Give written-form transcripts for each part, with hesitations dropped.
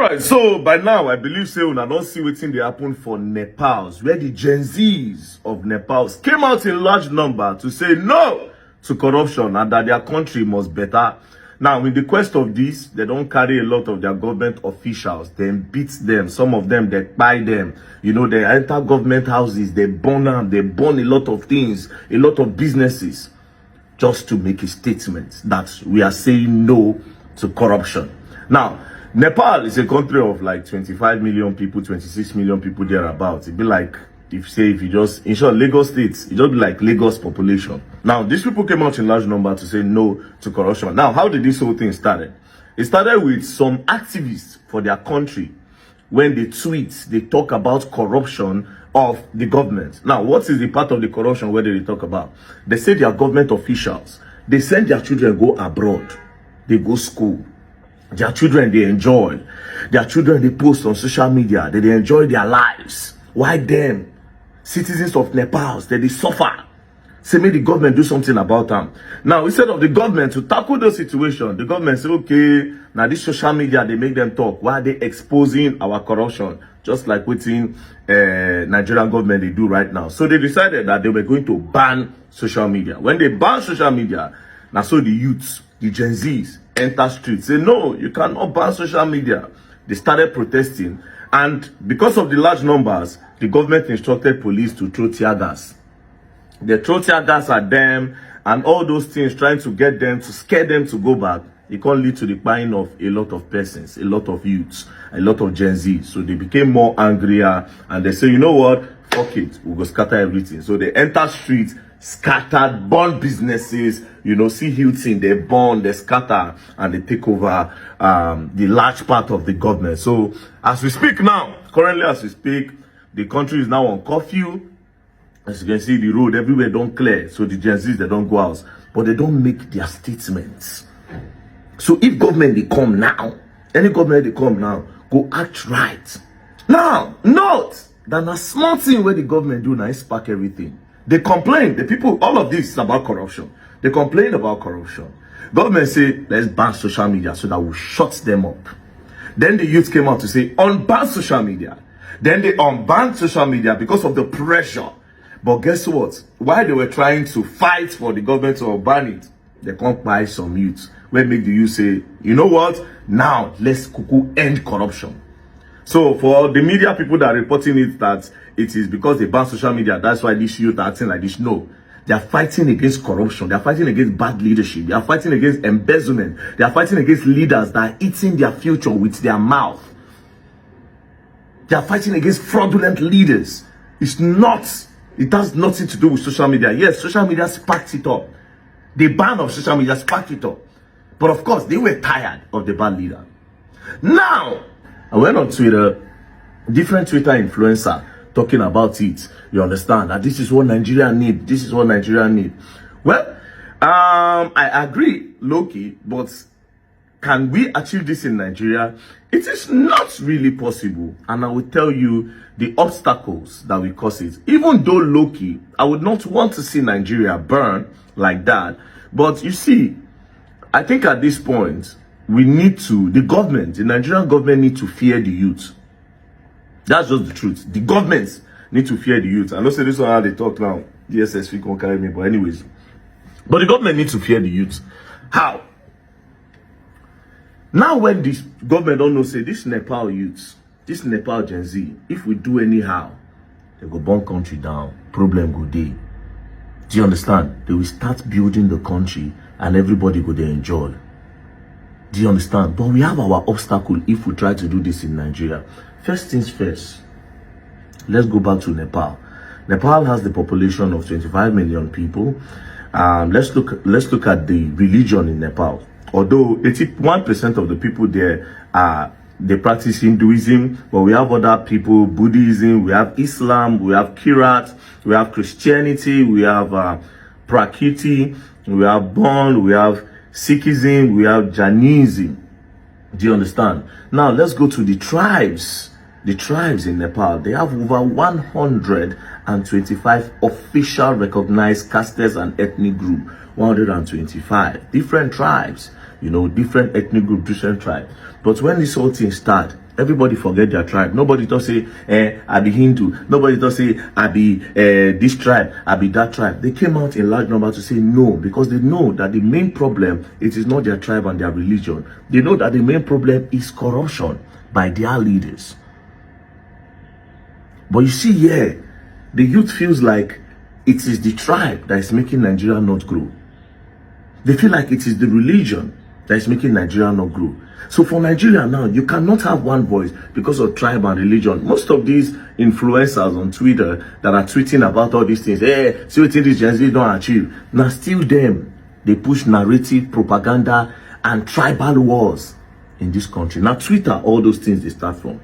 Alright, so by now I believe say una don't see wetin dey happen for Nepal, where the Gen Zs of Nepal came out in large number to say no to corruption and that their country must better. Now, in the quest of this, they don't carry a lot of their government officials. They beat them. Some of them, they buy them. You know, they enter government houses. They burn them. They burn a lot of things, a lot of businesses, just to make a statement that we are saying no to corruption. Now, Nepal is a country of like 25 million people, 26 million people thereabouts. It'd be like, if you just, in short, Lagos State, it just be like Lagos population. Now, these people came out in large number to say no to corruption. Now, how did this whole thing started? It started with some activists for their country. When they tweet, they talk about corruption of the government. Now, what is the part of the corruption where they talk about? They say their government officials, they send their children go abroad. They go school. Their children, they enjoy. Their children, they post on social media. They enjoy their lives. Why them? Citizens of Nepal, they suffer. Say, may the government do something about them. Now, instead of the government to tackle the situation, the government say, okay, now this social media, they make them talk. Why are they exposing our corruption? Just like within Nigerian government, they do right now. So they decided that they were going to ban social media. When they ban social media, now so the youths, the Gen Zs, enter streets. Say, no, you cannot ban social media. They started protesting. And because of the large numbers, the government instructed police to throw tear gas. They throw tear gas at them and all those things, trying to get them, to scare them to go back. It can lead to the buying of a lot of persons, a lot of youths, a lot of Gen Z. So they became more angrier and they say, you know what? Fuck it. We'll go scatter everything. So they enter streets, scattered, burn businesses, you know, see Hilton, they burn, they scatter, and they take over the large part of the government. So as we speak now, currently as we speak, the country is now on curfew. As you can see, the road everywhere don't clear. So the Gen Zs, they don't go out. But they don't make their statements. So if government, they come now, any government, they come now, go act right. Now, note that a small thing where the government do now is spark everything. They complain, the people, all of this is about corruption. They complain about corruption. Government say, let's ban social media so that we'll shut them up. Then the youth came out to say, unban social media. Then they unbanned social media because of the pressure. But guess what? While they were trying to fight for the government to unban it, they can't buy some youths. Where make the youth say, you know what? Now, let's end corruption. So for the media people that are reporting it that it is because they ban social media, that's why these youth are acting like this. No. They are fighting against corruption. They are fighting against bad leadership. They are fighting against embezzlement. They are fighting against leaders that are eating their future with their mouth. They are fighting against fraudulent leaders. It has nothing to do with social media. Yes, social media sparked it up. The ban of social media sparked it up. But of course, they were tired of the bad leader. Now, I went on Twitter, different Twitter influencer talking about it. You understand that this is what Nigeria need. This is what Nigeria need. Well, I agree, Loki, but can we achieve this in Nigeria? It is not really possible. And I will tell you the obstacles that will cause it. Even though Loki, I would not want to see Nigeria burn like that. But you see, I think at this point, we need to, the Nigerian government need to fear the youth. That's just the truth. The governments need to fear the youth. I know say this one how they talk now. DSS can't carry me, but anyways. But the government needs to fear the youth. How? Now when this government don't know, say this Nepal youths, this Nepal Gen Z, if we do anyhow, they go burn country down, problem go day. Do you understand? They will start building the country and everybody go there enjoy. Do you understand? But we have our obstacle if we try to do this in Nigeria. First things first, let's go back to Nepal. Nepal has the population of 25 million people. Let's look at the religion in Nepal. Although 81% of the people there they practice Hinduism, but we have other people, Buddhism, we have Islam, we have Kirat, we have Christianity, we have Prakriti, we have Bon, we have Sikhism, we have Jainism. Do you understand? Now let's go to the tribes. The tribes in Nepal, they have over 125 official recognized castes and ethnic group. 125 different tribes, you know, different ethnic group, different tribes. But when this whole thing started, Everybody forget their tribe. Nobody don't say, I be Hindu. Nobody don't say, I be this tribe, I be that tribe. They came out in large number to say no, because they know that the main problem, it is not their tribe and their religion. They know that the main problem is corruption by their leaders. But you see here, the youth feels like it is the tribe that is making Nigeria not grow. They feel like it is the religion that is making Nigeria not grow. So for Nigeria now, you cannot have one voice because of tribe and religion. Most of these influencers on Twitter that are tweeting about all these things, hey, see what these Gen Z don't achieve. Now still them, they push narrative, propaganda, and tribal wars in this country. Now Twitter, all those things they start from.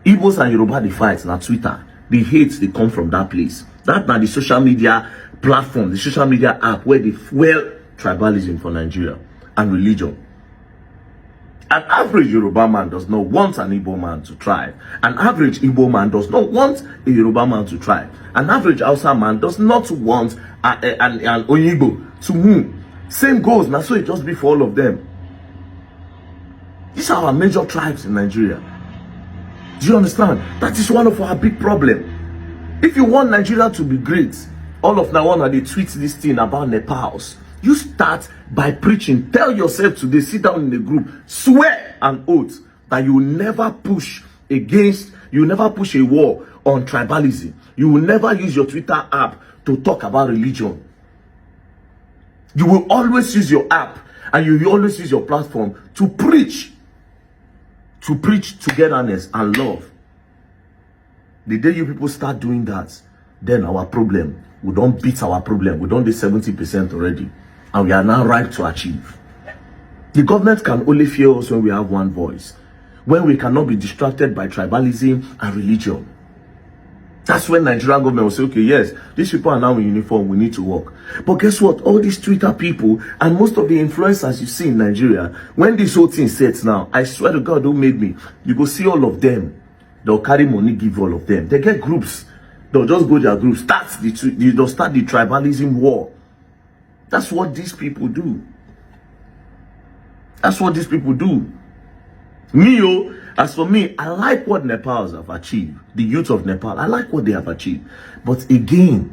Igbos and Yoruba, they fight, now Twitter. The hate, they come from that place. That now the social media platform, the social media app where they fuel tribalism for Nigeria and religion. An average Yoruba man does not want an Igbo man to thrive. An average Igbo man does not want a Yoruba man to thrive. An average Hausa man does not want an Oyigbo to move. Same goes, now so it just be for all of them. These are our major tribes in Nigeria. Do you understand? That is one of our big problems. If you want Nigeria to be great, all of now they tweet this thing about Nepals. You start by preaching. Tell yourself today, sit down in the group, swear an oath that you will never push against, you will never push a war on tribalism. You will never use your Twitter app to talk about religion. You will always use your app and you will always use your platform to preach togetherness and love. The day you people start doing that, then our problem, we don't beat our problem. We don't do 70% already. And we are now ripe to achieve. The government can only fear us when we have one voice. When we cannot be distracted by tribalism and religion. That's when Nigerian government will say, okay, yes, these people are now in uniform, we need to work. But guess what? All these Twitter people and most of the influencers you see in Nigeria, when this whole thing sets now, I swear to God who made me, you go see all of them. They'll carry money, give all of them. They get groups. They'll just go to their groups. They'll start the tribalism war. That's what these people do. That's what these people do. As for me, I like what Nepals have achieved. The youth of Nepal, I like what they have achieved. But again,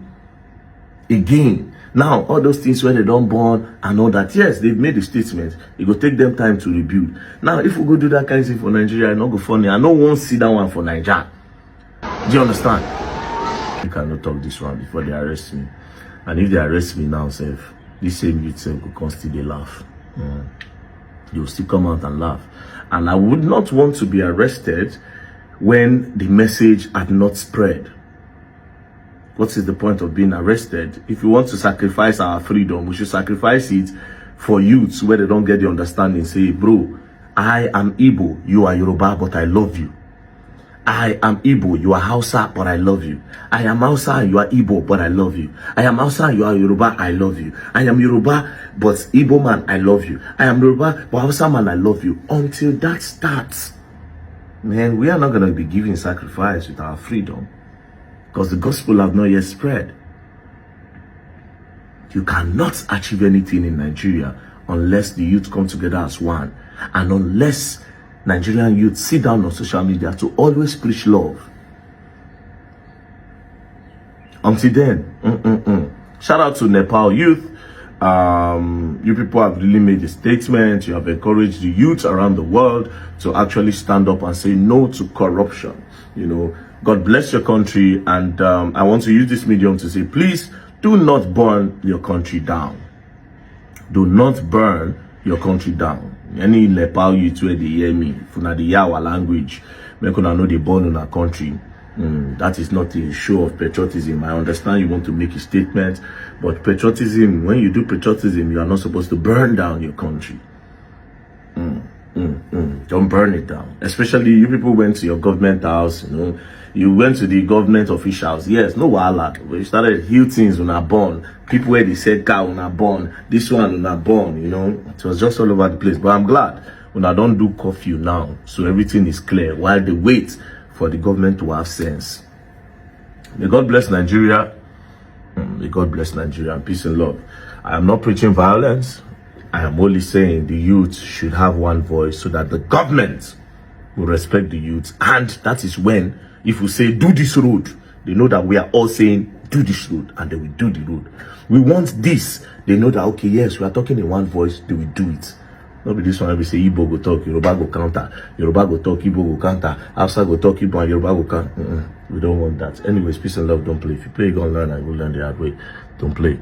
now all those things where they don't born and all that, yes, they've made a statement. It will take them time to rebuild. Now, if we go do that kind of thing for Nigeria, it's not go funny. I no one see that one for Nigeria. Do you understand? You cannot talk this one before they arrest me. And if they arrest me now, self, this same youth self will constantly laugh. They will still come out and laugh. And I would not want to be arrested when the message had not spread. What is the point of being arrested? If you want to sacrifice our freedom, we should sacrifice it for youths where they don't get the understanding. Say, bro, I am Igbo, you are Yoruba, but I love you. I am Igbo, you are Hausa, but I love you. I am Hausa, you are Igbo, but I love you. I am Hausa, you are Yoruba, I love you. I am Yoruba, but Igbo man, I love you. I am Yoruba, but Hausa man, I love you. Until that starts, man, we are not going to be giving sacrifice with our freedom. Because the gospel have not yet spread. You cannot achieve anything in Nigeria unless the youth come together as one. And unless Nigerian youth sit down on social media to always preach love. Until then, shout out to Nepal youth. You people have really made a statement. You have encouraged the youth around the world to actually stand up and say no to corruption. You know, God bless your country. And I want to use this medium to say, please do not burn your country down. Do not burn your country down. Any Nepal youth where they hear me, from the Yawa language, make una know they born in our country. That is not a show of patriotism. I understand you want to make a statement, but patriotism, when you do patriotism, you are not supposed to burn down your country. Don't burn it down. Especially you people went to your government house, you know, you went to the government officials. Yes, no wahala. We started heal things when I born. People where they said car when I born, this one when I born, you know, it was just all over the place. But I'm glad when I don't do curfew now, so everything is clear while they wait for the government to have sense. May God bless Nigeria. May God bless Nigeria. Peace and love. I am not preaching violence. I am only saying the youth should have one voice so that the government will respect the youth. And that is when, if we say, do this road, they know that we are all saying, do this road, and they will do the road. We want this. They know that, okay, yes, we are talking in one voice, they will do it. Not be this one, we say, Igbo go talk, Yoruba go counter, Yoruba go talk, Igbo go counter, Hausa go talk, Igbo and Yoruba go counter. We don't want that. Anyways, peace and love, don't play. If you play, you're going to learn, and you will learn the hard way. Don't play.